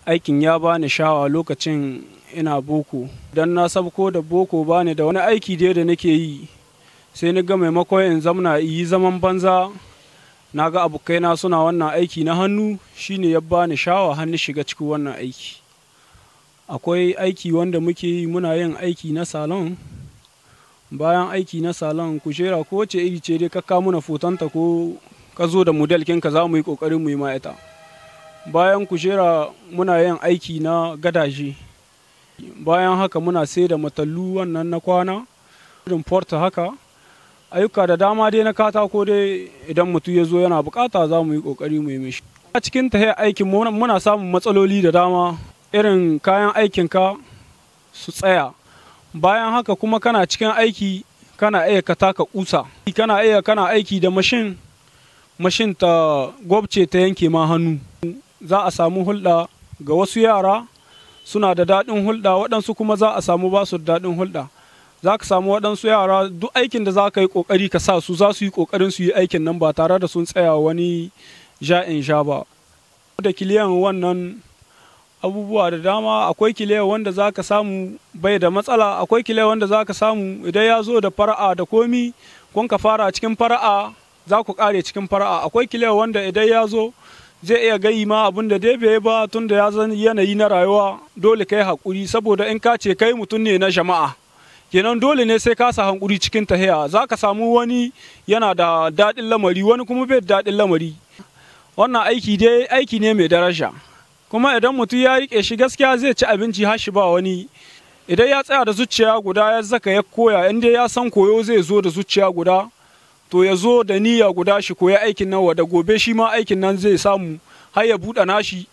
Aikin ya bani sha'awa lokacin ina boko. Dan na sabko da boko bani da wani aiki dai da nake yi. Sai ni ga maimakon in zamna yi zaman banza, na ga abokaina suna wannan aiki na hannu, shine ya bani sha'awa har ni shiga cikin wannan aiki. Akwai aiki wanda muke yi, muna yin aiki na salon. Bayan aiki na salon, kujera ko wace iri ce dai ka kawo mana fotonta ko ka zo da model kinka za mu yi ƙoƙarin mu yi ma ita. Bayan kujera muna yin aiki na gadaje. Bayan haka muna sai da matallu wannan na kwana, irin porta haka. Ayyuka da dama dai na katako dai idan mutum ya zo yana bukata za mu yi ƙoƙari mu yi mishi. A cikin tahiyar aikin muna samun matsaloli da dama, irin kayan aikinka su tsaya. Bayan haka kuma kana cikin aiki kana iya ka taka kusa. Kana aiki da mashin ta gwabce ta yanke ma hannu. Za a samu hulɗa ga wasu yara suna da daɗin hulɗa, waɗansu kuma za a samu ba su da daɗin hulɗa. Za ka samu waɗansu yara duk aikin da za ka yi ƙoƙari ka sa su za su yi ƙoƙarin su yi aikin nan ba tare da sun tsaya wani ja'in sha ba. Da kiliyan wannan abubuwa da dama, akwai kiliyan wanda za ka samu bai da matsala, akwai kiliyan wanda za ka samu idan ya zo da fara'a da komi kun ka fara cikin fara'a za ku ƙare cikin fara'a. Akwai kiliyan wanda idan ya zo zai iya gayi ma abin da dai bai ba, tun da ya zan yanayi na rayuwa dole ka yi haƙuri, saboda in ka ce kai mutum ne na jama'a kenan dole ne sai ka sa hankuri cikin tahiya. Za ka samu wani yana da daɗin lamari, wani kuma bai da daɗin lamari. Wannan aiki dai aiki ne mai daraja, kuma idan mutum ya riƙe shi gaskiya zai ci abinci har shi ba wani. Idan ya tsaya da zuciya guda ya zaka ya koya, in dai ya san koyo zai zo da zuciya guda, to ya zo da niyya guda shi koya aikin nan, da gobe shi ma aikin nan zai samu har ya buɗe nashi.